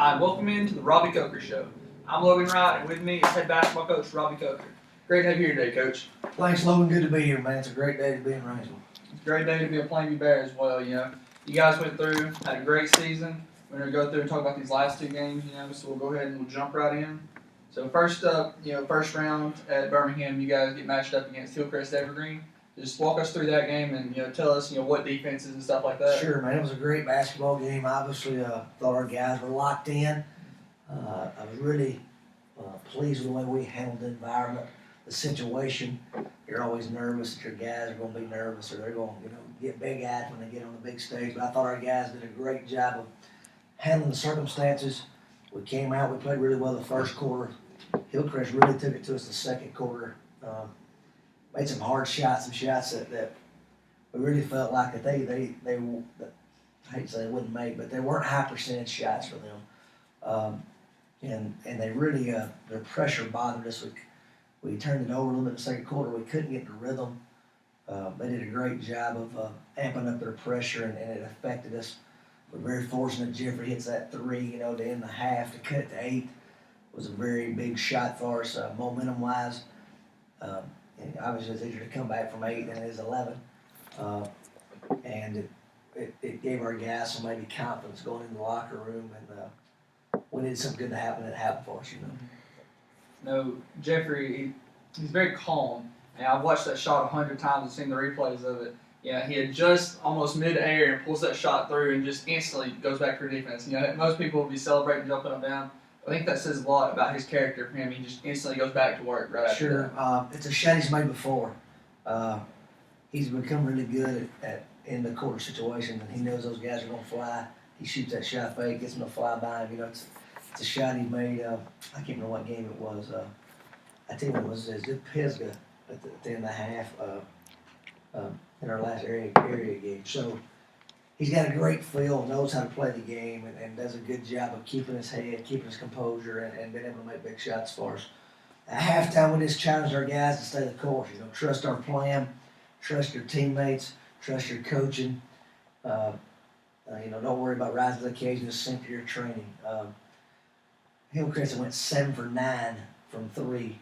Hi, welcome into the Robbie Coker Show. I'm Logan Wright, and with me is head basketball coach Robbie Coker. Great to have you here today, Coach. Thanks, Logan. Good to be here, man. It's a great day to be in Rainsville. It's a great day to be a Plainview Bear as well. You you guys went through, had a great season. We're going to go through and talk about these last two games. So we'll go ahead and we'll jump right in. So first up, first round at Birmingham, you guys get matched up against Hillcrest Evergreen. Just walk us through that game and tell us what defenses and stuff like that. Sure, man. It was a great basketball game. Obviously, thought our guys were locked in. I was really pleased with the way we handled the environment, the situation. You're always nervous that your guys are going to be nervous or they're going to get big-eyed when they get on the big stage. But I thought our guys did a great job of handling the circumstances. We came out, we played really well the first quarter. Hillcrest really took it to us the second quarter. Made some hard shots, some shots that we really felt like that they I hate to say they wouldn't make, but they weren't high percentage shots for them. And they really their pressure bothered us. We turned it over a little bit in the second quarter. We couldn't get the rhythm. They did a great job of amping up their pressure, and it affected us. We're very fortunate Jeffrey hits that three, to end the half to cut it to 8. It was a very big shot for us, momentum-wise. And obviously, it's easier to come back from 8 than it is 11. And it gave our guys some maybe confidence going in the locker room, and we needed something good to happen. It happened for us, No, Jeffrey, he's very calm. And I've watched that shot 100 times and seen the replays of it. Yeah, he adjusts almost mid-air and pulls that shot through and just instantly goes back for defense. Most people will be celebrating, jumping up and down. I think that says a lot about his character for him. He just instantly goes back to work right after that. Sure. It's a shot he's made before. He's become really good at in the quarter situation, and he knows those guys are going to fly. He shoots that shot fake, gets them to fly by him. It's a shot he made. I can't remember what game it was. I tell you what it was. It was Pisgah at the end of the half in our last area game. So he's got a great feel, knows how to play the game, and does a good job of keeping his head, keeping his composure, and being able to make big shots for us. At halftime, we just challenged our guys to stay the course. Trust our plan, trust your teammates, trust your coaching. Don't worry about rising to the occasion, just sink to your training. Hillcrest went 7 for 9 from 3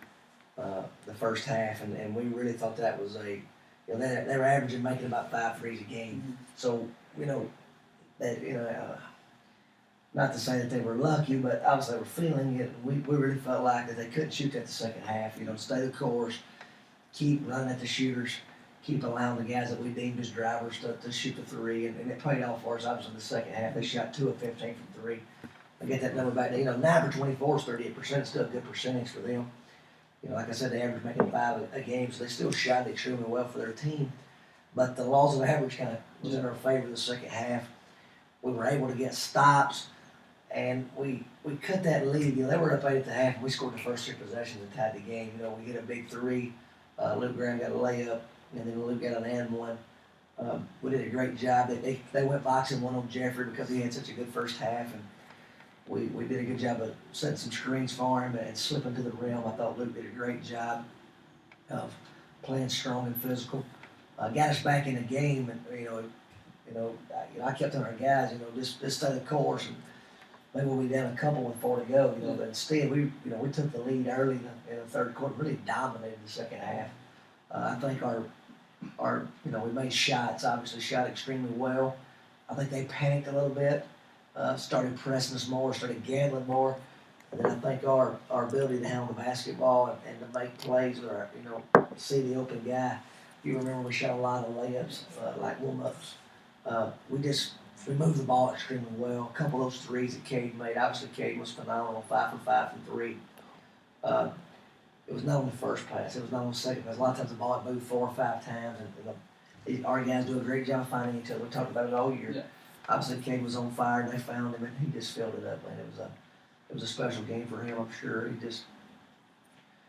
the first half, and we really thought that was they were averaging making about 5 threes a game. Mm-hmm. So not to say that they were lucky, but obviously they were feeling it. We really felt like that they couldn't shoot that the second half. Stay the course, keep running at the shooters, keep allowing the guys that we deemed as drivers to shoot the three, and it paid off for us. Obviously, in the second half, they shot 2 of 15 from 3. I get that number back. 9 for 24 is 38%. Still a good percentage for them. Like I said, they averaged making 5 a game, so they still shot extremely well for their team. But the laws of average kind of was in our favor the second half. We were able to get stops, and we cut that lead. They were up 8 at the half, and we scored the first 3 possessions and tied the game. We get a big 3. Luke Graham got a layup, and then Luke got an and one. We did a great job. They went boxing one on Jeffrey because he had such a good first half, and we did a good job of setting some screens for him and slipping to the rim. I thought Luke did a great job of playing strong and physical. Got us back in the game, and I kept telling our guys, just stay the course, and maybe we'll be down a couple with 4 to go. But instead we took the lead early in the third quarter, really dominated the second half. I think we made shots. Obviously, shot extremely well. I think they panicked a little bit, started pressing us more, started gambling more, and then I think our ability to handle the basketball and to make plays or see the open guy. You remember we shot a lot of layups, like warm-ups. We moved the ball extremely well. A couple of those threes that Cade made. Obviously, Cade was phenomenal, 5 for 5 from 3. It was not on the first pass. It was not on the second pass. A lot of times the ball had moved 4 or 5 times, and our guys do a great job finding each other. We talked about it all year. Yeah. Obviously, Cade was on fire, and they found him, and he just filled it up. Man, it was a special game for him. I'm sure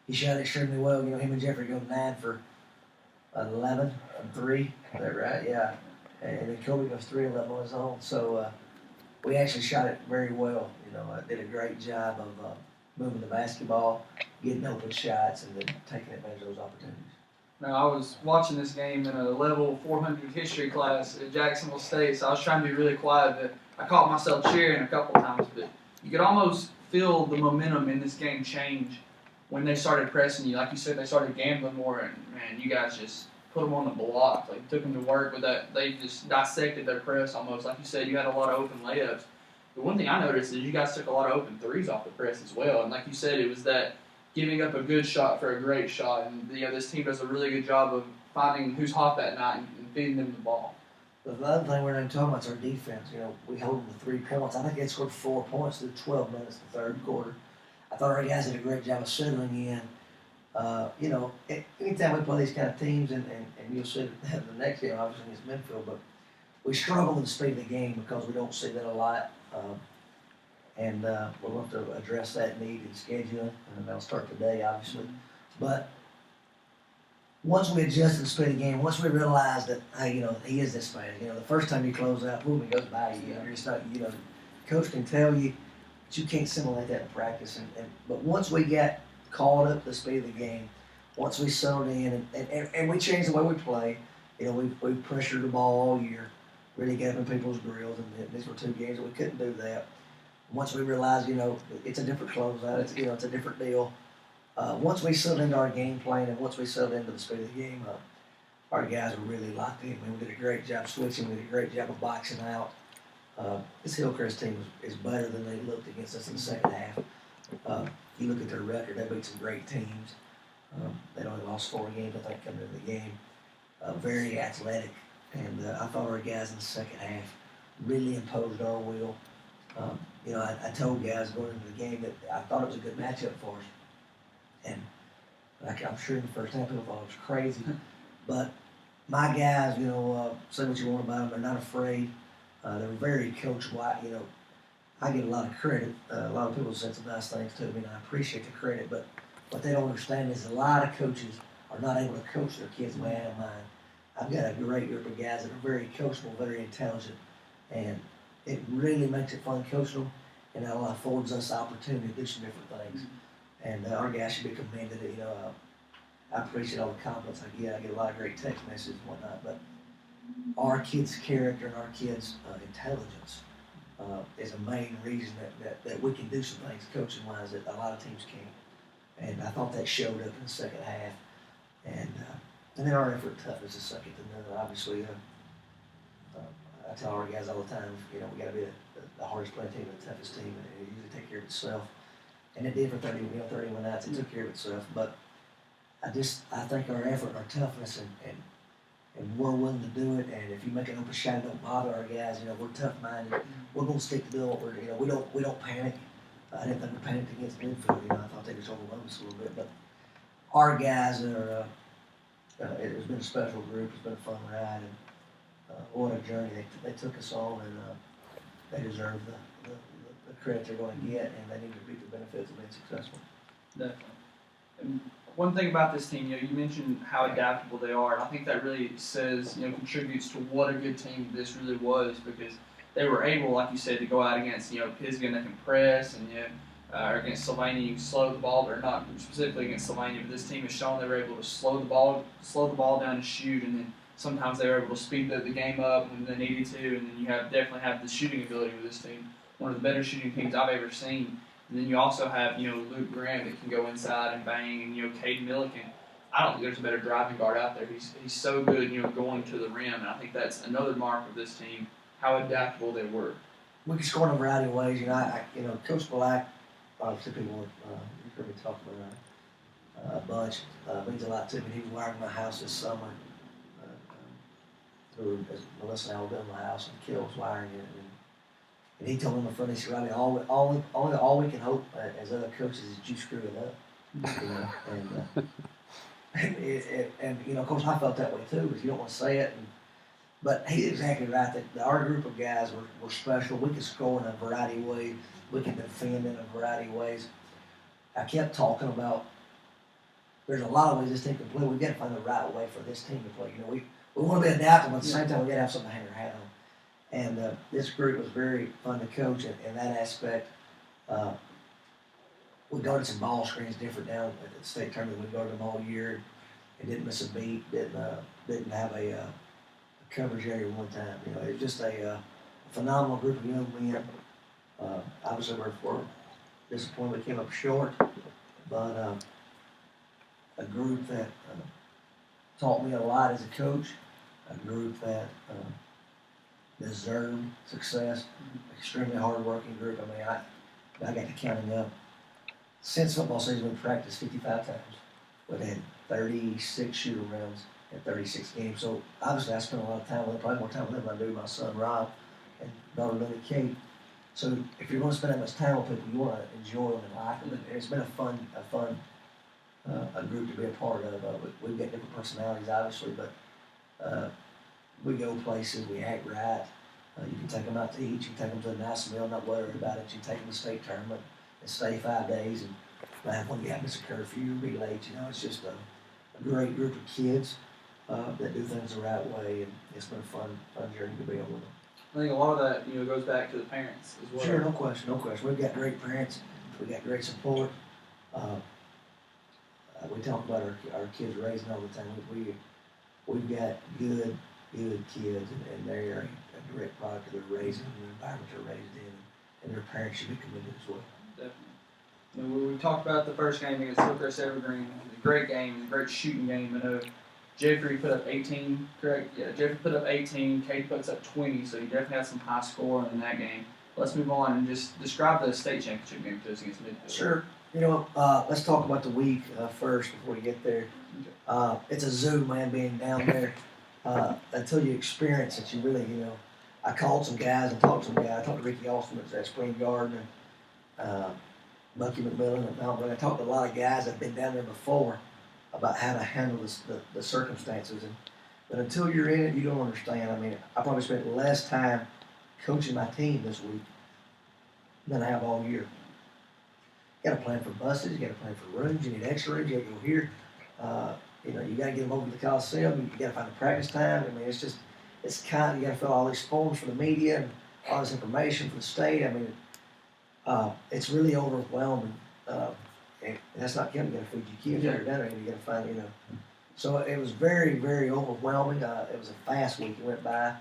he shot extremely well. Him and Jeffrey go 9 for 11 from 3. Is that right? Yeah. And then Kobe goes 3-11 on his own. So we actually shot it very well. Did a great job of moving the basketball, getting open shots, and then taking advantage of those opportunities. Now, I was watching this game in a level 400 history class at Jacksonville State, so I was trying to be really quiet, but I caught myself cheering a couple times. But you could almost feel the momentum in this game change when they started pressing you. Like you said, they started gambling more, and man, you guys just put them on the block. Like, took them to work with that. They just dissected their press almost. Like you said, you had a lot of open layups. The one thing I noticed is you guys took a lot of open threes off the press as well. And like you said, it was that giving up a good shot for a great shot. And this team does a really good job of finding who's hot that night and feeding them the ball. But the other thing we're not even talking about is our defense. We hold them to 3 points. I think they scored 4 points through 12 minutes in the third quarter. I thought our guys did a great job of settling in. Anytime we play these kind of teams, and you'll see the next game, obviously, against Midfield, but we struggle with the speed of the game because we don't see that a lot. And we'll have to address that need in scheduling, and that'll start today, obviously. But once we adjust to the speed of the game, once we realize that, hey, he is this fast. The first time you close out, boom, he goes by you. You're just not, coach can tell you, but you can't simulate that in practice. But once we got caught up to the speed of the game, once we settled in and we changed the way we play, we pressured the ball all year, really got up in people's drills, and these were 2 games that we couldn't do that. Once we realized, it's a different closeout, it's a different deal. Once we settled into our game plan and once we settled into the speed of the game, our guys were really locked in. We did a great job switching. We did a great job of boxing out. This Hillcrest team is better than they looked against us in the second half. You look at their record, they beat some great teams. They only lost 4 games, I think, coming into the game. Very athletic. And I thought our guys in the second half really imposed our will. I told guys going into the game that I thought it was a good matchup for us. And I'm sure in the first half people thought it was crazy. But my guys, say what you want about them, they're not afraid. They're very coachable. I get a lot of credit. A lot of people said some nice things to me, and I appreciate the credit. But what they don't understand is a lot of coaches are not able to coach their kids the way I am mine. I've got a great group of guys that are very coachable, very intelligent, and it really makes it fun coaching them, and it affords us the opportunity to do some different things. And our guys should be commended. I appreciate all the compliments I get. I get a lot of great text messages and whatnot. But our kids' character and our kids' intelligence is a main reason that we can do some things coaching-wise that a lot of teams can't. And I thought that showed up in the second half. And then our effort toughness is second to none. Obviously, I tell our guys all the time, we got to be the hardest playing team, the toughest team, and it usually take care of itself. And it did for 31 nights. It took care of itself. But I think our effort and our toughness and we're willing to do it. And if you make an open shot, it don't bother our guys. We're tough-minded. We're going to stick to doing what we're doing. We don't panic. I didn't think we panicked against Midfield. I thought they just overwhelmed us a little bit. But our guys are. It's been a special group. It's been a fun ride, and what a journey they took us on, and they deserve the credit they're going to get, and they need to reap the benefits of being successful. Definitely. And one thing about this team, you mentioned how adaptable they are, and I think that really says, contributes to what a good team this really was, because they were able, like you said, to go out against, Pisgah, they can press, and or against Sylvania, you can slow the ball, or not specifically against Sylvania, but this team has shown they were able to slow the ball down and shoot, and then sometimes they were able to speed the game up when they needed to, and then you definitely have the shooting ability with this team. One of the better shooting teams I've ever seen. And then you also have, Luke Graham that can go inside and bang, and, Caden Milliken. I don't think there's a better driving guard out there. He's so good, going to the rim, and I think that's another mark of this team, how adaptable they were. We can score in a variety of ways. Coach Black, obviously people you've heard me talk about a bunch, means a lot to me. He was wiring my house this summer. Melissa and I were building my house, and Kill was wiring it. And he told me in the front, he said, Robbie, all we can hope as other coaches is you screw it up. And of course, I felt that way too, because you don't want to say it. But he's exactly right. That our group of guys were special. We can score in a variety of ways. We can defend in a variety of ways. I kept talking about there's a lot of ways this team can play. We've got to find the right way for this team to play. We want to be adaptable, at the same time we got to have something to hang our hat on. And this group was very fun to coach in that aspect. We guarded some ball screens different down at the state tournament. We guarded them all year and didn't miss a beat. Didn't have a coverage area one time. It was just a phenomenal group of young men. Obviously, we're disappointed we came up short, but a group that taught me a lot as a coach, a group that deserved success, extremely hard-working group. I mean, I got to counting up. Since football season, we practiced 55 times. We've had 36 shooter rounds and 36 games. So obviously, I spent a lot of time with them, probably more time with them than I do my son Rob and daughter Lily Kate. So if you're going to spend that much time with people, you want to enjoy them and like them. And it's been a fun a group to be a part of. We've got different personalities, obviously, but we go places, we act right. You can take them out to eat, you can take them to a nice meal, not worry about it. You can take them to state tournament and stay 5 days and laugh when you have miss a curfew, be late. You know, it's just a great group of kids that do things the right way, and it's been a fun journey to be on with them. I think a lot of that, goes back to the parents as well. Sure, no question. We've got great parents, we got great support. We talk about our kids raising all the time. We've got good kids, and they are a direct product of their raising and the environment they're raised in, and their parents should be commended as well. Definitely. We talked about the first game against Hillcrest Evergreen. It was a great game. It was a great shooting game. I know Jeffrey put up 18, correct? Yeah, Jeffrey put up 18. Kate puts up 20, so you definitely had some high scoring in that game. Let's move on and just describe the state championship game to us against Midfield. Sure. Let's talk about the week first before we get there. It's a zoo, man, being down there. Until you experience it, you really, I called some guys and talked to some guys. I talked to Ricky Austin at Spring Garden and Bucky McMillan at Mount Brook. I talked to a lot of guys that have been down there before about how to handle the circumstances. But until you're in it, you don't understand. I mean, I probably spent less time coaching my team this week than I have all year. You got to plan for buses, you got to plan for rooms, you need extra rooms, you got to go here. You got to get them over to the Coliseum, you got to find a practice time. I mean, you got to fill all these forms for the media and all this information for the state. I mean, it's really overwhelming. And that's not counting, you got to feed your kids every dinner, and you got to find, So it was very, very overwhelming. It was a fast week. It went by.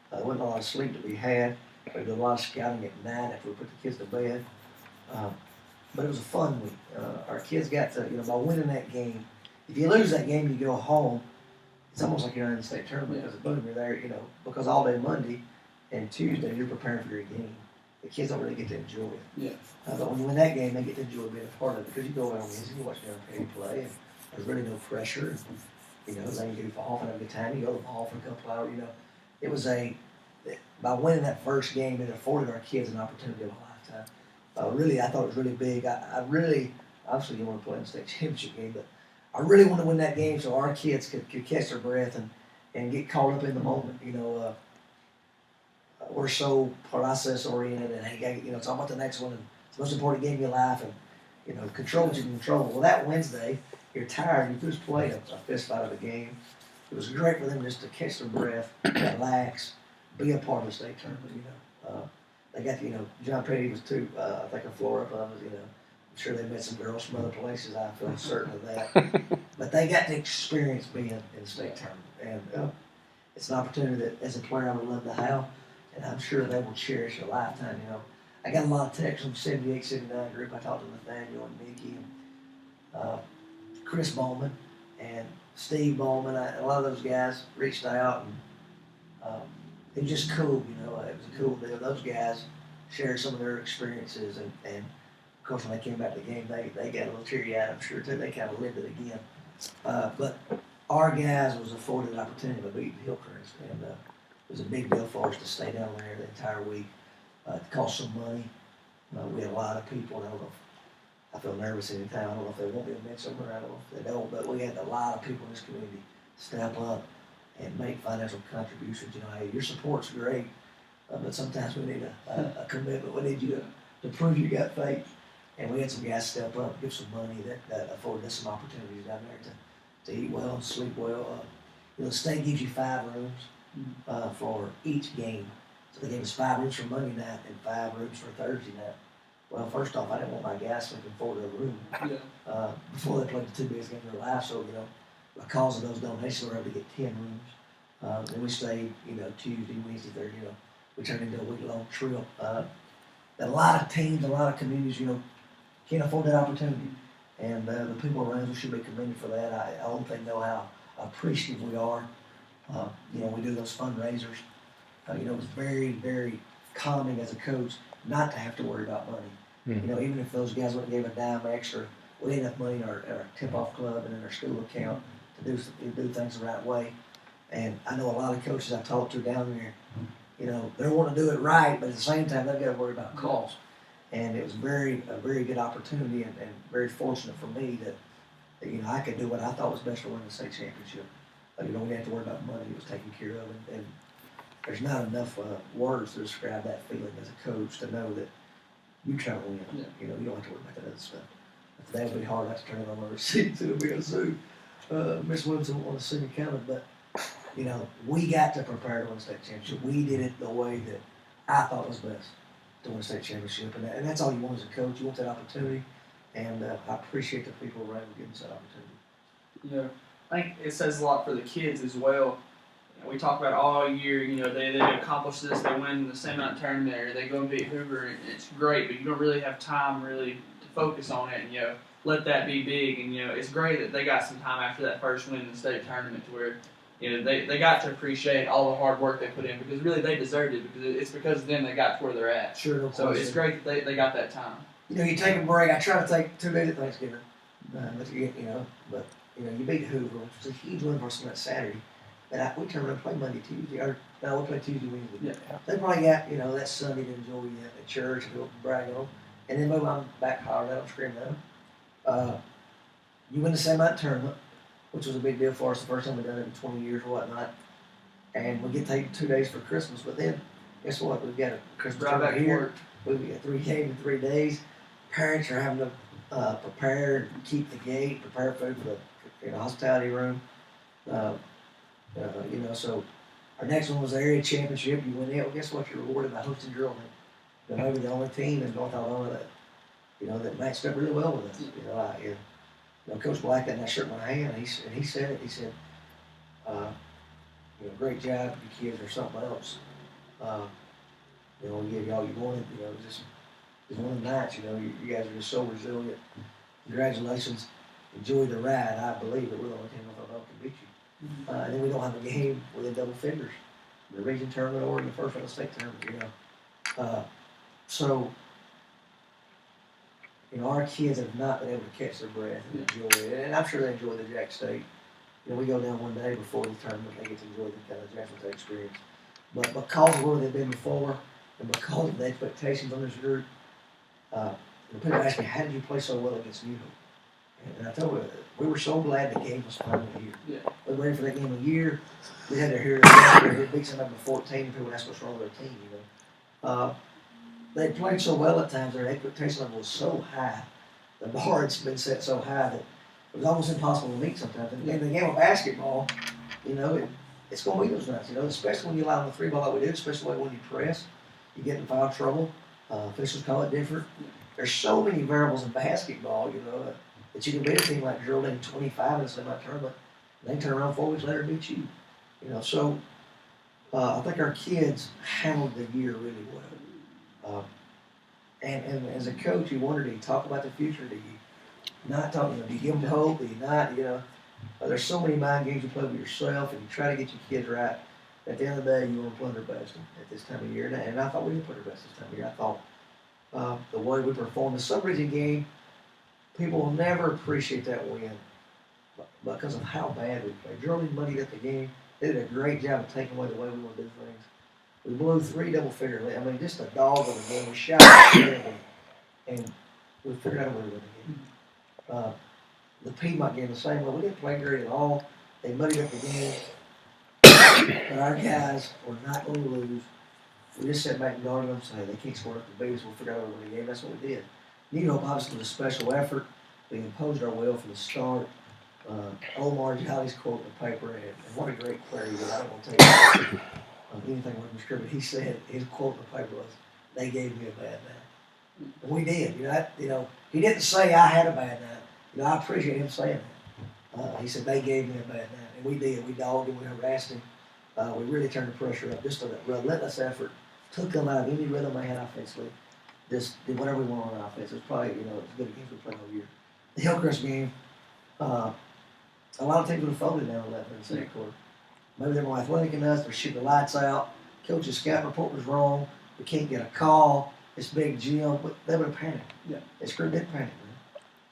There wasn't a lot of sleep to be had. We did a lot of scouting at night after we put the kids to bed. But it was a fun week. Our kids got to, by winning that game. If you lose that game, you go home. It's almost like you're in the state tournament because boom, you're there, because all day Monday and Tuesday you're preparing for your game. The kids don't really get to enjoy it. Yeah. But when you win that game, they get to enjoy being a part of it because you go around and you watch them play, and there's really no pressure. They can goof off and have a good time. You go to the hall for a couple hours. It was by winning that first game, it afforded our kids an opportunity of a lifetime. Really, I thought it was really big. I really, obviously you want to play in the state championship game, but I really want to win that game so our kids could catch their breath and get caught up in the moment. We're so process oriented, and it's all about the next one. And it's the most important game of your life, and control what you can control. Well, that Wednesday, you're tired. You just played a fist fight of the game. It was great for them just to catch their breath, relax, be a part of the state tournament. They got John Petty was too. I think a Florida club was. I'm sure they met some girls from other places. I feel certain of that. But they got to experience being in the state tournament, and it's an opportunity that, as a player, I would love to have, and I'm sure they will cherish a lifetime. I got a lot of texts from 78, 79 group. I talked to Nathaniel and Nikki and Chris Bowman and Steve Bowman. A lot of those guys reached out, and it was just cool. It was a cool deal. Those guys shared some of their experiences, and of course, when they came back to the game, they got a little teary-eyed, I'm sure, too. They kind of lived it again. But our guys was afforded an opportunity to beat Hillcrest, and it was a big deal for us to stay down there the entire week. It cost some money. We had a lot of people, and I don't know if I feel nervous anytime. I don't know if they won't be mentioned somewhere. I don't know if they don't, but we had a lot of people in this community step up and make financial contributions. Hey, your support's great, but sometimes we need a commitment. We need you to prove you got faith. And we had some guys step up, give some money that afforded us some opportunities down there to eat well and sleep well. The state gives you 5 rooms for each game. So they gave us 5 rooms for Monday night and 5 rooms for Thursday night. Well, first off, I didn't want my guys sleeping 4 to a room before they played the 2 biggest games of their life. So, because of those donations, we were able to get 10 rooms. Then we stayed, Tuesday, Wednesday, Thursday. We turned into a week-long trip. that a lot of teams, a lot of communities, can't afford that opportunity. And the people around us should be commended for that. I hope they know how appreciative we are. We do those fundraisers. It's very, very calming as a coach not to have to worry about money. Mm-hmm. Even if those guys went and gave a dime extra, we had enough money in our tip-off club and in our school account to do things the right way. And I know a lot of coaches I talk to down there, they want to do it right, but at the same time, they've got to worry about cost. And it was a very good opportunity and very fortunate for me that I could do what I thought was best to win the state championship. We didn't have to worry about money; it was taken care of. And there's not enough words to describe that feeling as a coach to know that you try to win. Yeah. You don't have to worry about that other stuff. That would be hard not to turn it on my receipt to be able to sue. Miss Williams won't want to see me coming, but we got to prepare to win the state championship. We did it the way that I thought was best to win a state championship, and that's all you want as a coach. You want that opportunity, and I appreciate the people around who give us that opportunity. I think it says a lot for the kids as well. We talk about all year, they accomplish this, they win the same amount tournament, or they go and beat Hoover, and it's great, but you don't really have time really to focus on it and let that be big. And it's great that they got some time after that first win in the state tournament to where they got to appreciate all the hard work they put in, because really they deserved it, because it's because of them they got to where they're at. Sure. So it's great that they got that time. You take a break. I try to take 2 days at Thanksgiving, you beat Hoover, which was a huge win for us on that Saturday. But we turn around and play Monday, Tuesday, or no, we play Tuesday, Wednesday. Yeah. They probably got that Sunday to enjoy at church and go brag on, and then move on back hard. They don't scream at you win the semi tournament, which was a big deal for us. The first time we've done it in 20 years or whatnot, and we get to take 2 days for Christmas. But then, guess what? We've got a Christmas tournament here. We've got 3 games in 3 days. Parents are having to prepare, keep the gate, prepare food for the hospitality room. So our next one was the area championship. You win it. Well, guess what? You're rewarded by hosting drill. Maybe the only team in North Alabama that matched up really well with us. Coach Black had that shirt in my hand, and he said it. He said, great job, you kids, or something else. We give y'all you wanted. Just one of the nights. You guys are just so resilient. Congratulations. Enjoy the ride. I believe that we're the only team in North Alabama can beat you. And then we don't have a game within double figures, the region tournament or in the first round of the state tournament. Our kids have not been able to catch their breath and enjoy it, and I'm sure they enjoy the Jack State. We go down one day before the tournament, they get to enjoy the kind of Jackson State experience. But because of where they've been before, and because of the expectations on this group, people ask me, how did you play so well against New Hope? And I told you, we were so glad the game was finally here. Yeah. We were ready for that game of the year. We had to hear it beat somebody by 14, and people ask what's wrong with their team, They played so well at times, their expectation level was so high. The bar had been set so high that it was almost impossible to meet sometimes. And in the game of basketball, it's going to be those nights, especially when you allow on the 3 ball like we do, especially when you press, you get in foul trouble. Officials call it different. There's so many variables in basketball, that you can beat a team like Geraldine 25 in the semi-tournament, and they turn around 4 weeks later and beat you. So I think our kids handled the year really well. And as a coach, you wonder, do you talk about the future? Do you not talk? Do you give them hope? Do you not? There's so many mind games you play with yourself, and you try to get your kids right. At the end of the day, you want to play their best at this time of year, and I thought we did play their best this time of year. I thought the way we performed the sub-region game, people will never appreciate that win because of how bad we played. Geraldine muddied up the game. They did a great job of taking away the way we want to do things. We blew 3 double figure leads. Just a dog of a game. We shot it, and we figured out a way to win the game. The Piedmont game the same way. We didn't play great at all. They muddied up the game. But our guys were not going to lose. We just sat back and guarded them and said, they can't score up the beats. We'll figure out a way to win the game. That's what we did. New Hope obviously was a special effort. We imposed our will from the start. Omar Jolly's quote in the paper, and what a great player he was. I don't want to tell you anything with him scripted. He said his quote in the paper was, "They gave me a bad night." And we did. He didn't say I had a bad night. I appreciate him saying that. He said they gave me a bad night, and we did. We dogged him. We harassed him. We really turned the pressure up. Just a relentless effort. Took them out of any rhythm they had offensively. just did whatever we want on offense. It was probably, you know, it was a good game we played all year. The Hillcrest game, a lot of teams would have folded down 11 in the second quarter. Maybe they're more athletic than us. They're shooting the lights out. Coach's scout report was wrong. We can't get a call. It's big gym. But they would have panicked. Yeah. This group didn't panic,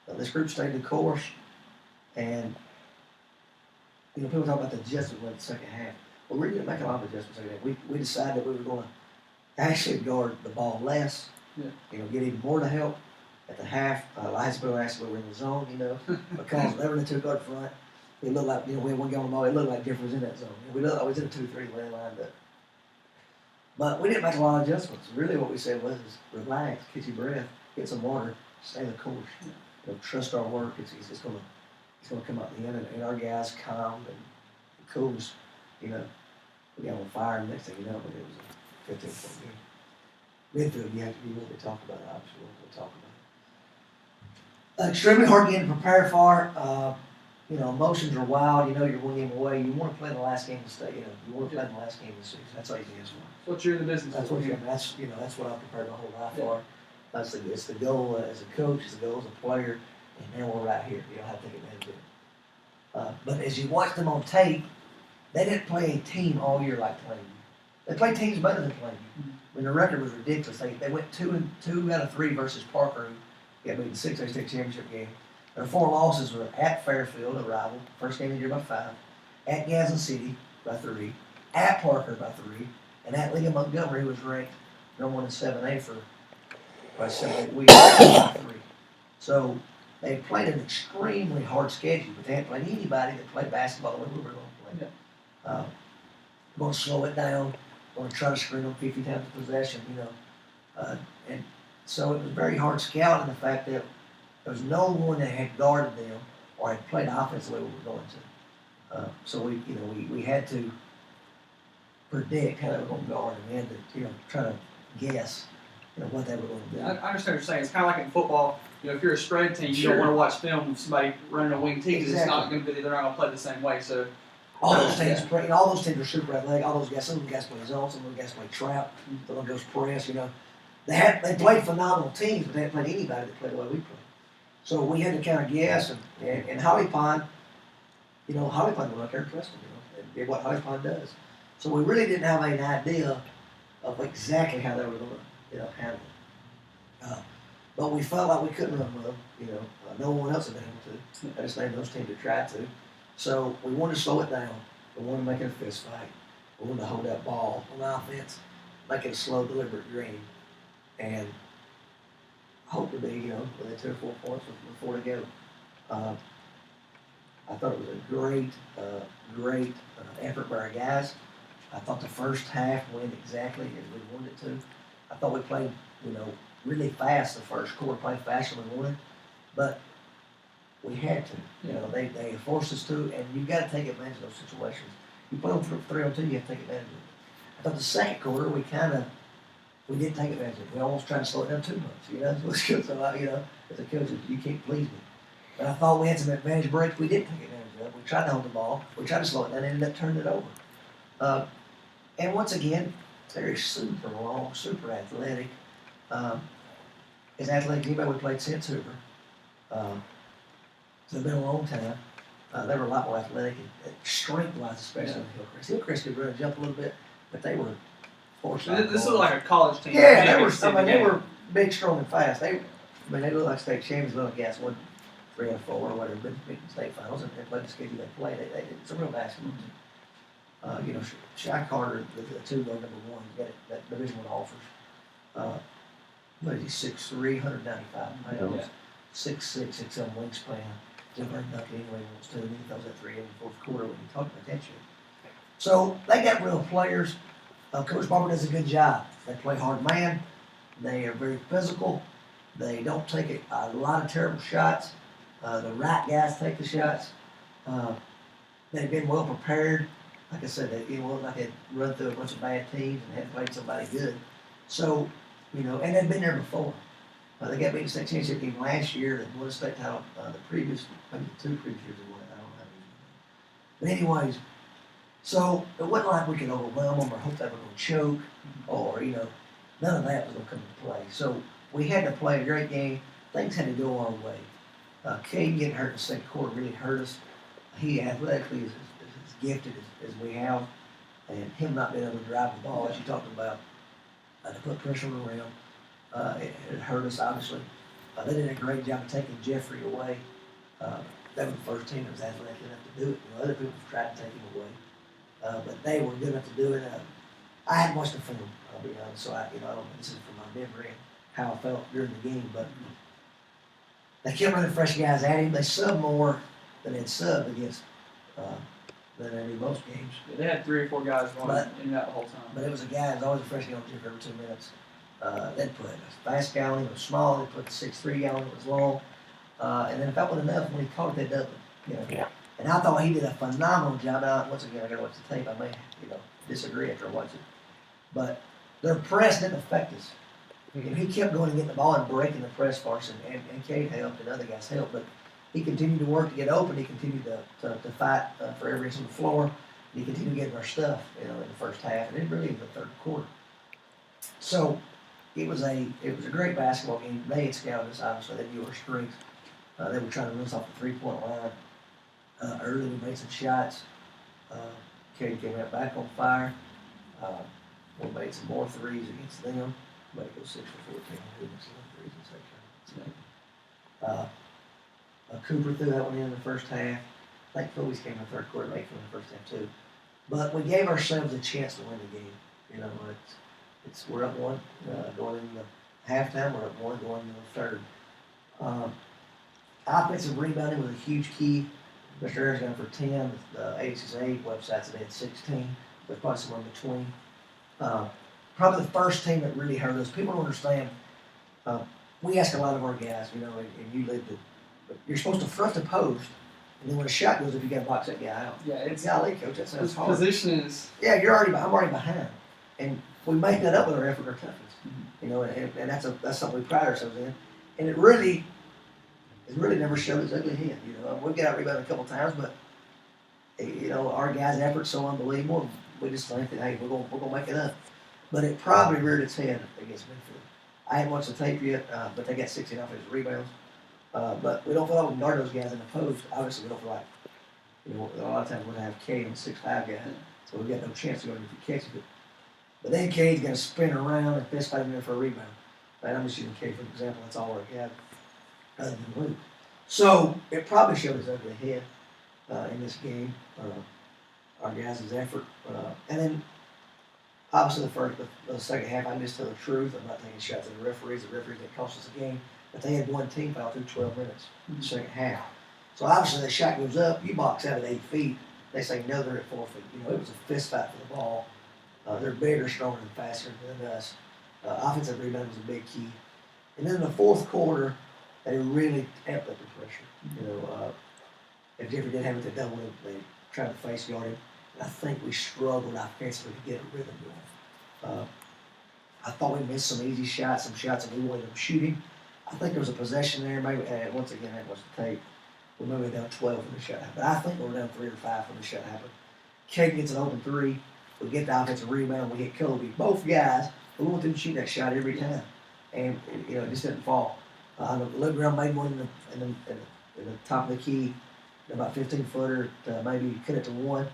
man. This group stayed the course. And, you know, people talk about the adjustments in the second half. Well, we didn't make a lot of adjustments in the second half. We decided that we were going to actually guard the ball less. Yeah. You know, get even more to help. At the half, last we were in the zone, you know, because whenever they took our front, it looked like, you know, we had one guy on the ball, it looked like Denver was in that zone. We looked like we was in a 2-3 lane lined up. But we didn't make a lot of adjustments. Really what we said was, relax, catch your breath, get some water, stay the course. You know, trust our work. It's gonna come out the end, and our guys calm and cool. You know, we got on fire, and next thing you know, but it was a 15-point game. Midfield, you want to talk about it, obviously, we'll talk about it. Extremely hard game to prepare for. You know, emotions are wild. You know, you're one game away. You want to play in the last game to stay. You know, you want to play in the last game of the season. That's all you can ask for. That's what you're in the business That's for. what you. That's that's what I prepared my whole life for. It's the goal as a coach. It's the goal as a player. And now we're right here. You don't have to take advantage of it. But as you watch them on tape, they didn't play a team all year like playing you. They played teams better than playing you. I mean, the record was ridiculous. They went 2 out of 3 versus Parker, who got beat in the 6A state championship game. Their 4 losses were at Fairfield, a rival, first game of the year by 5, at Gadsden City by 3, at Parker by 3, and at Lee Montgomery, who was ranked number 1 in 7A for probably 7-8 weeks by 3. So they played an extremely hard schedule, but they hadn't played anybody that played basketball the way we were going to play. Yeah. We're going to slow it down. We're going to try to screen them 50 times a possession, you know. And so it was very hard scouting the fact that there was no one that had guarded them or had played offense the way we were going to. So we had to predict how they were going to guard, and we had to, you know, try to guess, you know, what they were going to do. I understand what you're saying. It's kind of like in football. You know, if you're a spread team, you don't want to watch film of somebody running a wing team because it's not going to be. They're not going to play the same way. So all those teams play. All those teams are super athletic. All those guys. Some of them guys play zone. Some of them guys play trap. Some of them goes press. You know, they played phenomenal teams, but they hadn't played anybody that played the way we played. So we had to kind of guess. And Holly Pond, you know, Holly Pond was like Eric Preston, you know, and did what Holly Pond does. So we really didn't have an idea of exactly how they were going to, you know, handle it. But we felt like we couldn't run with them. You know, no one else had been able to. I just named those teams to try to. So we wanted to slow it down. We wanted to make it a fist fight. We wanted to hold that ball on offense, make it a slow, deliberate game, and hope to be, you know, within 2 or 4 points with 4 to go. I thought it was a great effort by our guys. I thought the first half went exactly as we wanted it to. I thought we played, you know, really fast the first quarter, played faster than we wanted, but we had to. You know, they forced us to, and you've got to take advantage of those situations. You play them 3-on-2, you have to take advantage of it. I thought the second quarter, we didn't take advantage of it. We almost tried to slow it down too much, you know. So, you know, as a coach, you can't please me. But I thought we had some advantage breaks we didn't take advantage of. We tried to hold the ball. We tried to slow it down and ended up turning it over. And once again, they're super long, super athletic. As athletic as anybody we played since Hoover. So it's been a long time. They were a lot more athletic and strength-wise, especially in Hillcrest. Hillcrest could run and jump a little bit, but they were forced. This is like a college team. Yeah, they were big, strong, and fast. They look like state champions. Little guys won 3 or 4 or whatever, been in state finals, and they played the schedule they played. They did some real basketball team. You know, Shy Carter, the 2-guard number 1, got that Division I offers. What is he? 6'3", 195 pounds, 6'6", 6'7" wingspan. He'll bring it up anyway he wants to, and he throws that 3 in the 4th quarter when you talk about that shit. So they got real players. Coach Barber does a good job. They play hard man. They are very physical. They don't take a lot of terrible shots. The right guys take the shots. They've been well prepared. Like I said, they look like they'd run through a bunch of bad teams and hadn't played somebody good. So, you know, and they've been there before. They got beat in the state championship game last year. They won a state title the previous, maybe the 2 previous years they won it. I don't know. But anyways, so it wasn't like we could overwhelm them or hope they were going to choke or, you know, none of that was going to come into play. So we had to play a great game. Things had to go our way. Cade getting hurt in the second quarter really hurt us. He athletically is as gifted as we have, and him not being able to drive the ball, as you talked about, to put pressure on the rim, it hurt us, obviously. They did a great job of taking Jeffrey away. They were the first team that was athletic enough to do it. Other people tried to take him away, but they were good enough to do it. I hadn't watched the film, I'll be honest, so I don't. This is from my memory and how I felt during the game, but they kept running fresh guys at him. They subbed more than they'd subbed against than they do most games. Yeah, they had 3 or 4 guys going in and out the whole time. But it was a guy that was always a fresh guy on Jeff every 2 minutes. They'd put a fast guy on, it was small. They'd put the 6'3" guy on, it was long. And then if that wasn't enough, when he caught it, they'd double it. Yeah. And I thought he did a phenomenal job. Now, once again, I got to watch the tape. I may, disagree after I watch it. But their press didn't affect us. He kept going and getting the ball and breaking the press for us, and Cade helped and other guys helped. But he continued to work to get open. He continued to fight for every inch of the floor. And he continued getting our stuff, in the first half, and then really in the third quarter. So it was a great basketball game. They had scouted us, obviously. They knew our strengths. They were trying to run us off the 3-point line. Early, we made some shots. Cade came out back on fire. We made some more threes against them. But it goes 6 for 14. We made some threes in the second half. Cooper threw that one in the first half. I think Phillies came in the third quarter, late in the first half too. But we gave ourselves a chance to win the game. We're up 1 going into the halftime. We're up 1 going into the third. Offensive rebounding was a huge key. Mr. Aaron's got for 10. The ACC websites that had 16. There's probably somewhere in between. Probably the first team that really hurt us. People don't understand. We ask a lot of our guys, and you live the. But you're supposed to front the post, and then when a shot goes up, you got to box that guy out. Yeah, it's golly, coach. That sounds hard. Position is. Yeah, I'm already behind, and we make that up with our effort, our toughness. And that's something we pride ourselves in, and it really never showed its ugly head. We got out rebounded a couple times, but our guys' effort's so unbelievable. We just think that hey, we're gonna make it up. But it probably reared its head against Midfield. I haven't watched the tape yet, but they got 16 offensive rebounds. But we don't feel like we can guard those guys in the post. Obviously, we don't feel like, a lot of times we're going to have Cade and 6'5" guy, so we've got no chance to go in if he catches it. But then Cade's going to spin around and fist fight him in for a rebound. Right? I'm just using Cade for an example. That's all we have other than Luke. So it probably showed his ugly head in this game, our guys' effort. And then, obviously, the second half, I just tell the truth. I'm not taking shots at the referees. The referees didn't cost us a game. But they had one team foul through 12 minutes in the second half. So obviously the shot goes up, you box out at 8 feet. They say no, they're at 4 feet. It was a fist fight for the ball. They're bigger, stronger, and faster than us. Offensive rebound was a big key. And then in the fourth quarter, they really amped up the pressure. If Jeffrey didn't have it to double it, they tried to face guard him. And I think we struggled offensively to get a rhythm going. I thought we missed some easy shots, some shots that we wanted them shooting. I think there was a possession there. Maybe once again, that was the tape. We maybe down 12 when the shot happened. But I think we were down 3 or 5 when the shot happened. Cade gets an open 3. We get the offensive rebound. We hit Kobe. Both guys, we want them to shoot that shot every time, and it just didn't fall. Luke Brown made one in the top of the key, about 15-footer to maybe cut it to 1.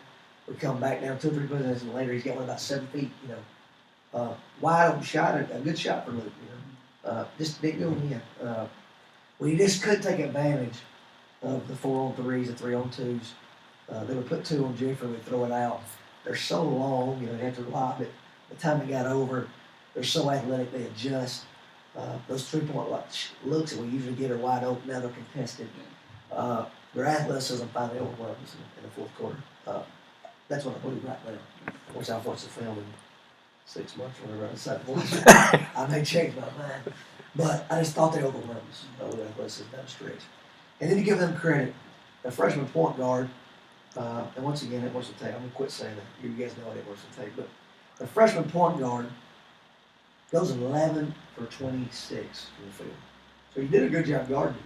We come back down 2 or 3 possessions later. He's got one about 7 feet. Wide open shot, a good shot for Luke. Just didn't go in. We just couldn't take advantage of the 4-on-3s and 3-on-2s. They would put 2 on Jeffrey, we'd throw it out. They're so long, they have to lob it. By the time it got over, they're so athletic, they adjust. Those 3-point looks that we usually get are wide open, now they're contested. Their athleticism finally overwhelmed us in the fourth quarter. That's what I believe right now. I wish I've watched the film in 6 months or whatever I decided to watch it. I may change my mind. But I just thought they overwhelmed us with athleticism down the stretch. And then to give them credit, the freshman point guard, and once again, it was the tape. I'm going to quit saying that. You guys know it was the tape. But the freshman point guard goes 11 for 26 in the field. So he did a good job guarding.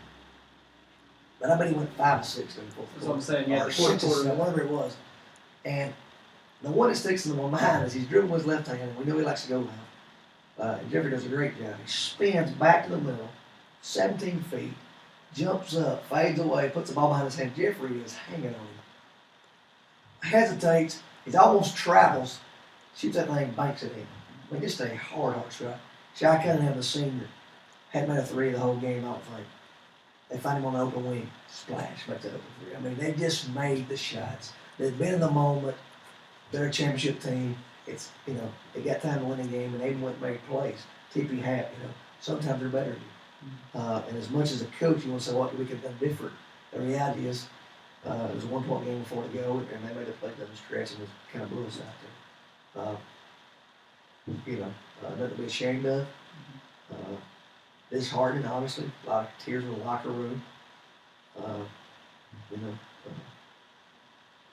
But I bet he went 5 or 6 in the fourth quarter. That's what I'm saying. Yeah, or the fourth 6 or 7, quarter. whatever it was. And the one that sticks in my mind is he's dribbling with his left hand, and we know he likes to go left. And Jeffrey does a great job. He spins back to the middle, 17 feet, jumps up, fades away, puts the ball behind his head. Jeffrey is hanging on him. Hesitates, he almost travels, shoots that thing, banks it in. I mean, just a hard shot. Shy Cunningham, the senior, hadn't made a three the whole game, I don't think. They find him on the open wing, splash, makes that open three. I mean, they just made the shots. They've been in the moment. They're a championship team. It's, you know, they got time to win the game, and they went and made plays. TP hat, you know, sometimes they're better than you. And as much as a coach, you want to say, what we could have done different? The reality is, it was a 1 point game before to go, and they made a play down the stretch, and it kind of blew us out there. You know, nothing to be ashamed of. Disheartening, obviously. A lot of tears in the locker room. You know,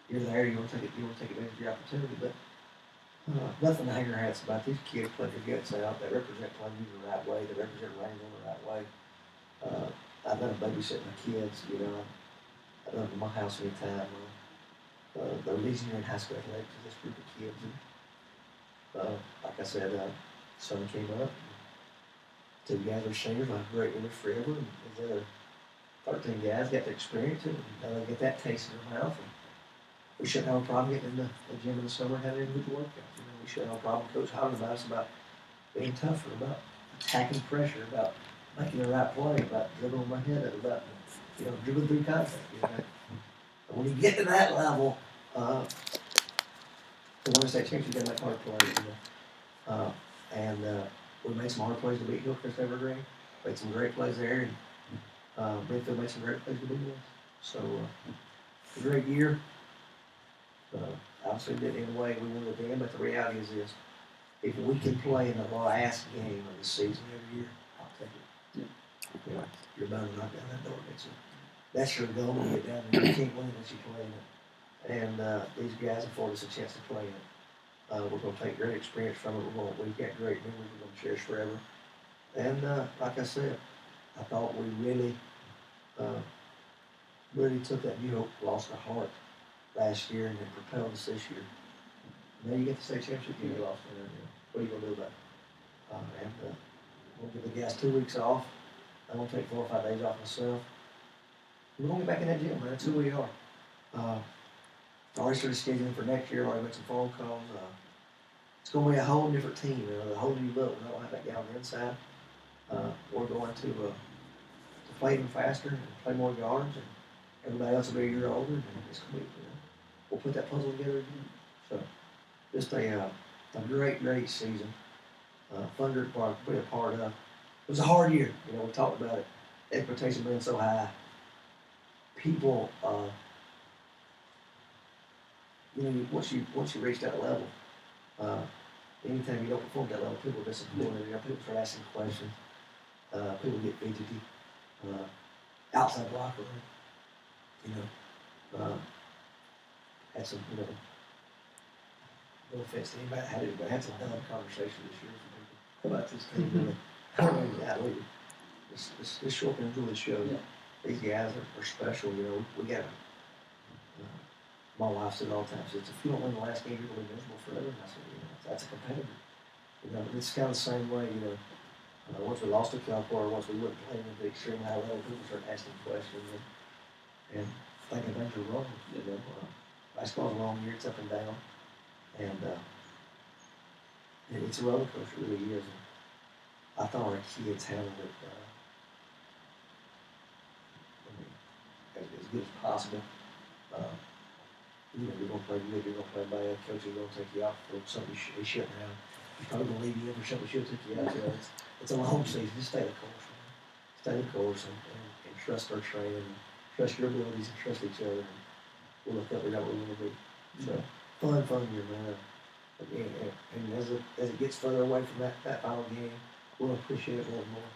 you're there. You want to take advantage of your opportunity, but nothing to hang our hats about. These kids play their guts out. They represent Plainview the right way. They represent Rangeville the right way. I've done babysitting my kids. You know, I've done it in my house anytime. They're leading in high school athletics. This group of kids. And, like I said, son came up. 2 guys are seniors, like great winners forever, and these other 13 guys got to experience it, and now they get that taste in their mouth. And we shouldn't have a problem getting in the gym in the summer and having individual workouts. You know, we shouldn't have a problem Coach hollering about us about being tougher, about attacking pressure, about making the right play, about dribbling my head up, about, you know, dribbling through contact. You know? And when you get to that level, to win a state championship, you got to make hard plays. You know? We made some hard plays to beat Hillcrest Evergreen. Made some great plays there, and Brentfield made some great plays to beat us. So, a great year. Obviously, didn't end the way we wanted to end, but the reality is this: if we can play in the last game of the season every year, I'll take it. Yeah. You know, you're bound to knock down that door, that's your goal to get down there. You can't win unless you play in it. And these guys afford us a chance to play in it. We're going to take great experience from it. We've got great memories we're going to cherish forever. And like I said, I thought we really took that New Hope loss to heart last year and then propelled us this year. Now you get the state championship game you lost in there. What are you going to do about it? We'll give the guys 2 weeks off. I'm going to take 4 or 5 days off myself. We're going to get back in that gym, man. That's who we are. Already started scheduling for next year. Already made some phone calls. It's going to be a whole different team, you know, a whole new look. We don't have that guy on the inside. We're going to play even faster and play more yards, and everybody else will be a year older. And it's going to be, you know, we'll put that puzzle together again. So, just a great season. Fun to be a part of. It was a hard year. You know, we talked about it. Expectations being so high. People. You know, once you reach that level, anytime you don't perform at that level, people are disappointed. You know, people start asking questions. People get fidgety. Outside the locker room, you know, had some, you know, no offense to anybody, had some dumb conversation this year with people about this team. Really, I don't know that later. This short and really shows. Yeah. These guys are special. You know, we got to. My wife said all the time, she said, if you don't win the last game, you're going to be miserable forever. And I said, you know, that's a competitor. You know, it's kind of the same way, you know, once we lost to Calpar, once we wouldn't play at the extreme high level, people start asking questions and thinking things are wrong. You know, basketball's a long year, it's up and down. And it's a roller coaster, it really is. And I thought our kids handled it as good as possible. You know, you're going to play good, you're going to play bad, coach is going to take you out for something he shouldn't have. He's probably going to leave you in for something he should have took you out to. It's a long season. Just stay the course, man. Stay the course and trust our training, and trust your abilities, and trust each other. And we'll look up, we know what we want to be. So, fun year, man. And as it gets further away from that final game, we'll appreciate it a little more.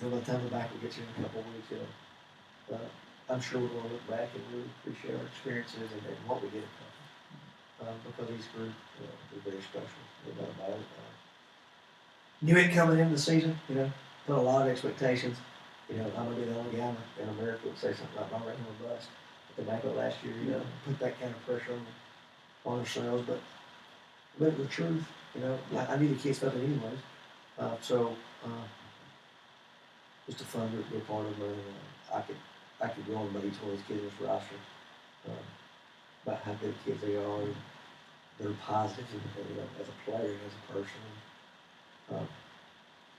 And by the time the back will get you in a couple of weeks, you know. I'm sure we're going to look back and really appreciate our experiences and what we did accomplish. Because these group are very special. No doubt about it. Knew it coming into the season, you know, put a lot of expectations. You know, I'm going to be the only guy in America that would say something like, I'm ready to bust. At the back of last year, you know, put that kind of pressure on ourselves. But the truth, you know, I knew the kids felt it anyways. Just a fun group to be a part of, and I could go on about each one of these kids in this roster, about how good kids they are, and their positives, as a player and as a person.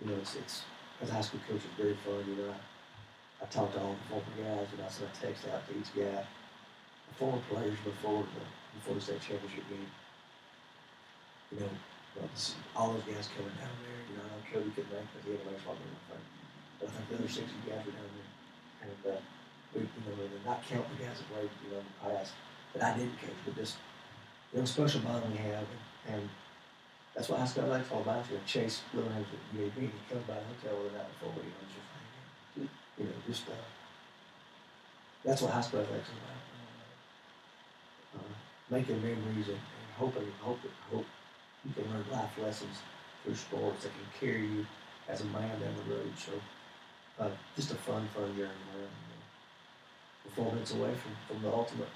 It's as a high school coach, it's very fun. I talked to all the former guys, and I sent a text out to each guy, the former players before the state championship game. All those guys coming down there. I know Kobe couldn't make it because he had a baseball game, but I think the other 60 guys were down there, and and not count the guys that played, in the past that I didn't coach, but just special bond we have, and that's what high school athletics all about. Chase Williams at UAB, he comes by the hotel the night before, that's what high school athletics is about. Making memories and hope you can learn life lessons through sports that can carry you as a man down the road. So, just a fun journey around. We're 4 minutes away from the ultimate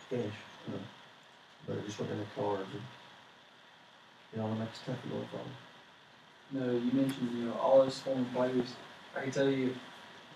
finish. But it just went in the cards, and it makes it tough to go forward. No, you mentioned all those former players. I can tell you,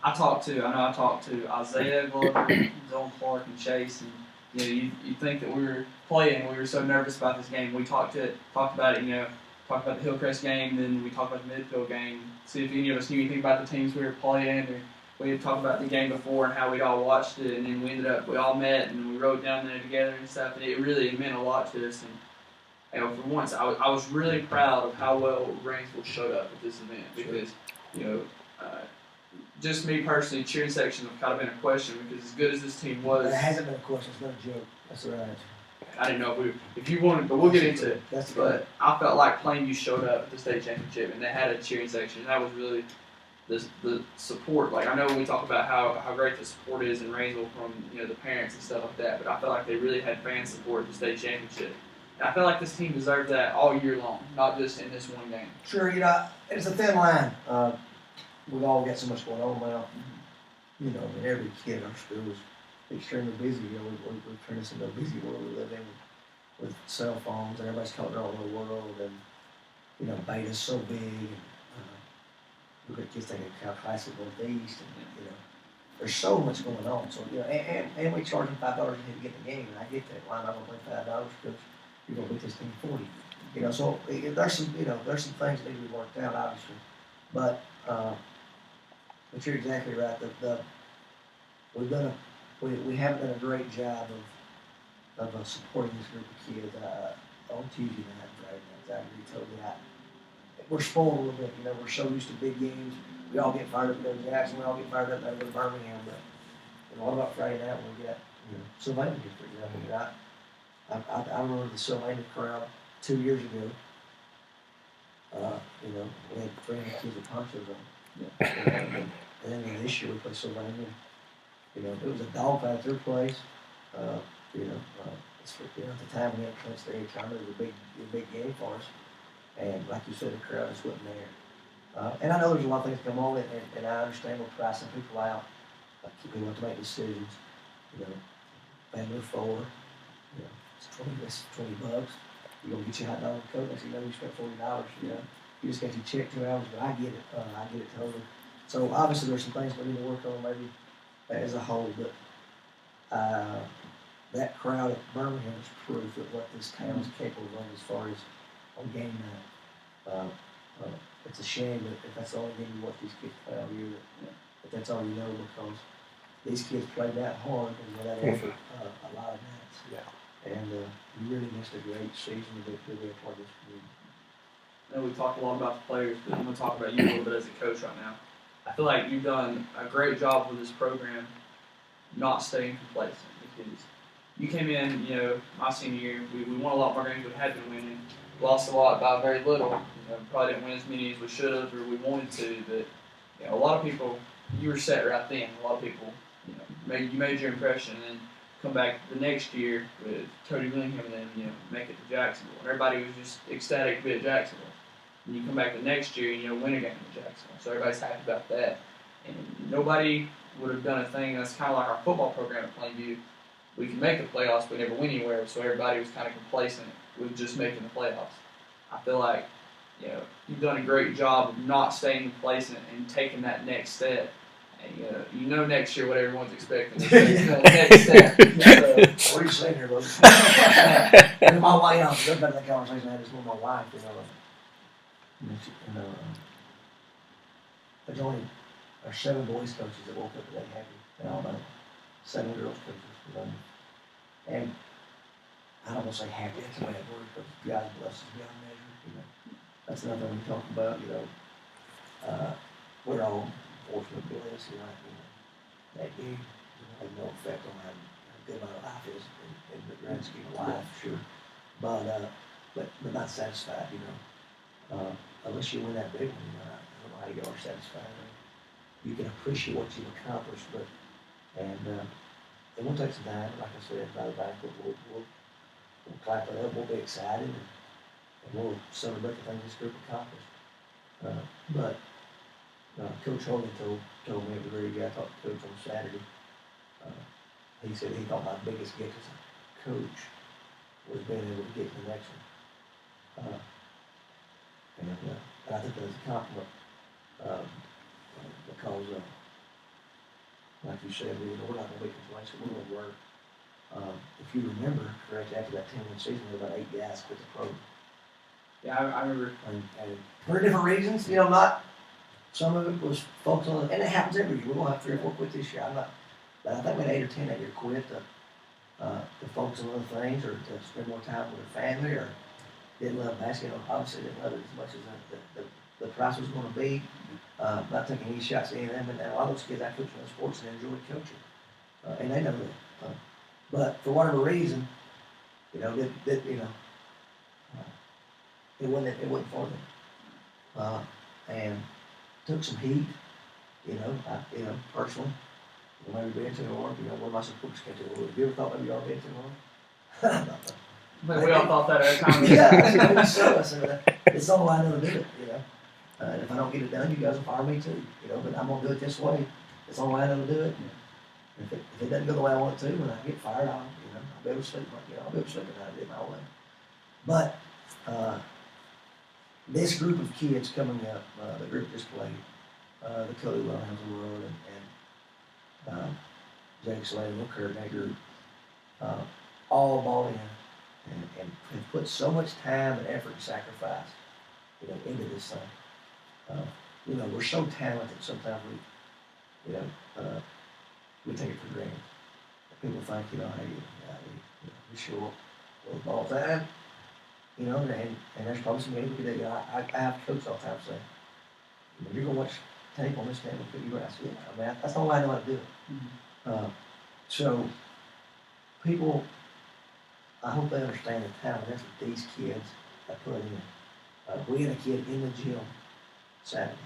I talked to Isaiah Glover, Dylan Clark, and Chase, and you think that we were playing, we were so nervous about this game. We talked about it, talked about the Hillcrest game, then we talked about the Midfield game. See if any of us knew anything about the teams we were playing, or we had talked about the game before and how we'd all watched it, and then we all met and we rode down there together and stuff, and it really meant a lot to us. And for once, I was really proud of how well Rainsville showed up at this event, because just me personally, cheering section have kind of been a question, because as good as this team was, it hasn't been a question. It's been a joke. That's right. I didn't know if you wanted, but we'll get into it. But I felt like Plainview showed up at the state championship, and they had a cheering section, and that was really the support. Like, I know we talk about how great the support is in Rainsville from the parents and stuff like that, but I felt like they really had fan support at the state championship. And I felt like this team deserved that all year long, not just in this one game. Sure, it's a thin line. We've all got so much going on now. And every kid in our school is extremely busy. We've turned this into a busy world we live in with cell phones, and everybody's caught their own little world, and beta's so big. We've got kids taking classes northeast, and there's so much going on. So and we charge them $5 to get the game, and I get that. Why am I going to pay $5 because you're going to beat this team 40? So there's some things that need to be worked out, obviously, but you're exactly right. We haven't done a great job of supporting this group of kids. On Tuesday night and Friday nights, I agree totally. We're spoiled a little bit. We're so used to big games. We all get fired up to go to Jackson. We all get fired up to go to Birmingham. But what about Friday night when we got Sylvania, for example? I remember the Sylvania crowd 2 years ago. We had 300 kids with ponchos on. And then this year we played Sylvania. It was a dogfight at their place. At the time we had Clint State Tournament, it was a big game for us. And like you said, the crowd just wasn't there. And I know there's a lot of things come on, and I understand we're pricing people out. People have to make decisions. Family of 4. It's $20. You're gonna get your hot dog and coke. Next thing you know, you spent $40. You just got your check 2 hours, but I get it totally. So obviously there's some things we need to work on maybe as a whole, but that crowd at Birmingham is proof of what this town is capable of as far as on game night. It's a shame that if that's the only game you watch these kids play all year, that that's all you know, because these kids play that hard and with that effort a lot of nights. Yeah. And you really missed a great season to be a part of this community. I know we talked a lot about the players, but I'm going to talk about you a little bit as a coach right now. I feel like you've done a great job with this program not staying complacent, because you came in, my senior year, we won a lot more games than we had been winning. Lost a lot by very little. Probably didn't win as many as we should have or we wanted to, but a lot of people, you were set right then. A lot of people, you made your impression, and then come back the next year with Cody Willingham, and then make it to Jacksonville. And everybody was just ecstatic to be at Jacksonville. And you come back the next year and win a game at Jacksonville. So everybody's happy about that. And nobody would have done a thing that's kind of like our football program at Plainview. We can make the playoffs, but never win anywhere. So everybody was kind of complacent with just making the playoffs. I feel like you know, you've done a great job of not staying complacent and taking that next step. And you know next year what everyone's expecting. The next step. What are you saying here, Logan? And my wife, you know, that conversation I had this with my wife, there's only 7 boys coaches that woke up today happy. They all know. 7 girls coaches, you know. And I don't want to say happy, that's a bad word, but God bless us beyond measure, you know. That's nothing we talk about, you know. We're all fortunate blessed, you know, that gig had no effect on how good my life is in the grand scheme of life, sure. But not satisfied, you know. Unless you win that big one, you know, I don't know how you are satisfied. You can appreciate what you've accomplished, and we'll take some time, like I said, by the back, we'll clap it up, we'll be excited, and we'll celebrate the things this group accomplished. But Coach Hogan told me at the very I talked to Coach on Saturday. He said he thought my biggest gift as a coach was being able to get to the next one. And I think that's a compliment because, like you said, we're not going to be complacent. We're going to work. If you remember correctly, after that 10-win season, there were about 8 guys quit the program. Yeah, I remember. And for different reasons, you know, not. Some of it was folks on, and it happens every year. We're going to have 3 or 4 quit this year. But I think we had 8 or 10 that year quit to focus on other things or to spend more time with their family or didn't love basketball. Obviously, didn't love it as much as the price was going to be. Not taking any shots at any of them. And a lot of those kids I coach in sports and enjoy coaching, and they know that. But for whatever reason, you know, it wasn't for them, and took some heat, you know, personally. Maybe being too hard, you know, one of my supporters came to the Have you ever thought maybe you are being too hard? But we all thought that at a time. Yeah, I said, it's the only way I know to do it, you know. And if I don't get it done, you guys will fire me too, you know, but I'm going to do it this way. It's the only way I know to do it. And if it doesn't go the way I want it to, when I get fired, I'll be able to sleep, I'll be able to sleep at night, I did my way. But this group of kids coming up, the group just played, the Cody Wellhams of the world, and Jake Slade, Will Kirk, that group, all bought in and put so much time and effort and sacrifice, you know, into this thing. You know, we're so talented. Sometimes we take it for granted. People think, you know, hey, we sure those balls out, you know, and there's probably some games we could do. I have coached all the time saying, you're gonna watch tape on this game and put you right. Yeah, I mean, that's the only way I know how to do it. Mm-hmm. So people, I hope they understand the talent that's what these kids have put in. We had a kid in the gym Saturday.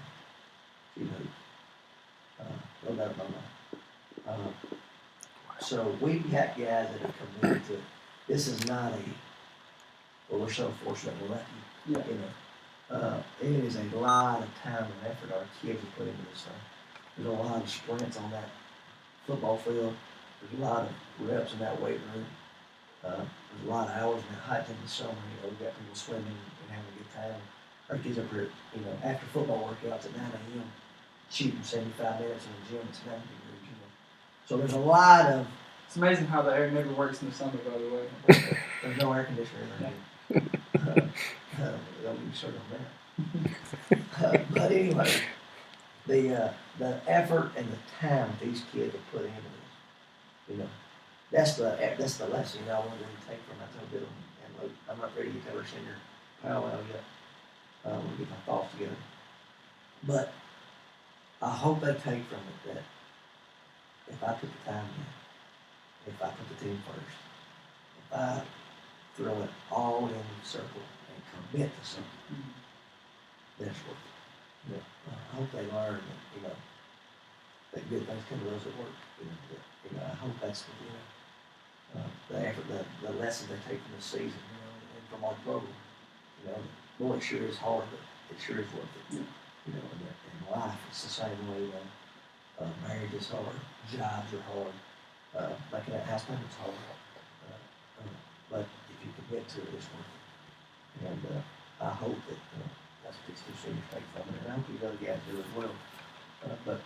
You know, no doubt about that. So we got guys that are committed to. This is not we're so fortunate we're lucky. Yeah. You know, it is a lot of time and effort our kids have put into this thing. There's a lot of sprints on that football field. There's a lot of reps in that weight room. There's a lot of hours in the hot in the summer. You know, we've got people swimming and having a good time. Our kids up here, you know, after football workouts at 9 a.m., shooting 75 minutes in the gym. It's 90 degrees, you know. So there's a lot of. It's amazing how the air never works in the summer, by the way. There's no air conditioner in there. Don't be certain on that. But anyway, the effort and the time these kids have put into this, you know, that's the lesson I wanted to take from. I told Bill and Luke, I'm not ready to get to our senior powwow yet. We'll get my thoughts together. But I hope they take from it that if I put the time in, if I put the team first, if I throw it all in the circle and commit to something, that's worth it. You know, I hope they learn that, you know, that good things come to those that work. You know, I hope that's the effort, the lessons they take from the season, you know, and from our program. You know, boy, it sure is hard, but it sure is worth it. Yeah. You know, and in life, it's the same way. Marriage is hard, jobs are hard, making that house payment's hard. But if you commit to it, it's worth it. And I hope that that's what these two seniors take from it, and I hope these other guys do as well. But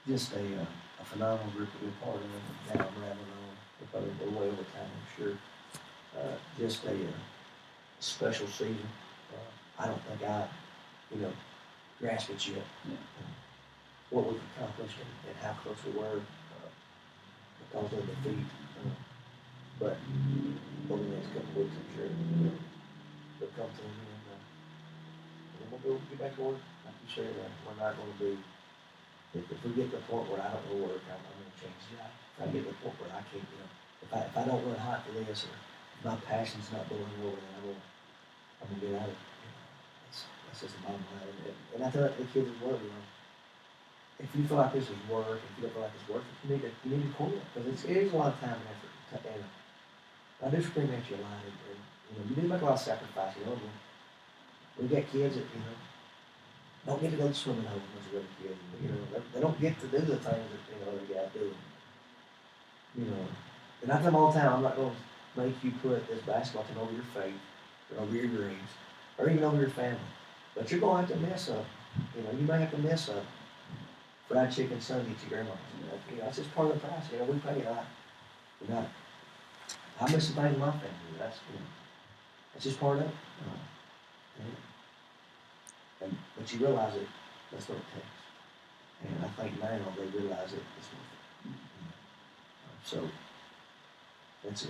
just a phenomenal group to be a part of, and now I'm rambling on. We'll probably go way over time, I'm sure. Just a special season. I don't think I, grasp it yet. Yeah. What we've accomplished and how close we were because of the defeat. But over the next couple of weeks, I'm sure they'll come to an end. And then we'll get back to work. Like you said, we're not going to be, if we get to the point where I don't go to work, I'm going to change the job. If I get to the point where I can't, if I don't run hot for this, or my passion's not boiling over, then I'm going to get out of it. That's just the bottom line. And I tell the kids as well, if you feel like this is work, if you don't feel like it's work, you need to quit, because it is a lot of time and effort. And I do scream at you a lot, and you do make a lot of sacrifice. We got kids that don't get to go to swimming hole as other kids. They don't get to do the things that other guys do. And I tell them all the time, I'm not going to make you put this basketball team over your faith, or over your dreams, or even over your family. But you're going to have to mess up. You may have to mess up fried chicken Sunday to grandma's. That's just part of the price. We pay a lot. I miss some things in my family. That's just part of it. But you realize it. That's what it takes. And I think now they realize it. It's worth it. So that's it.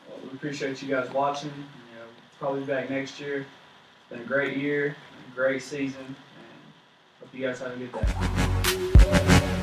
Well, we appreciate you guys watching. Probably back next year. It's been a great year, a great season, and hope you guys have a good day.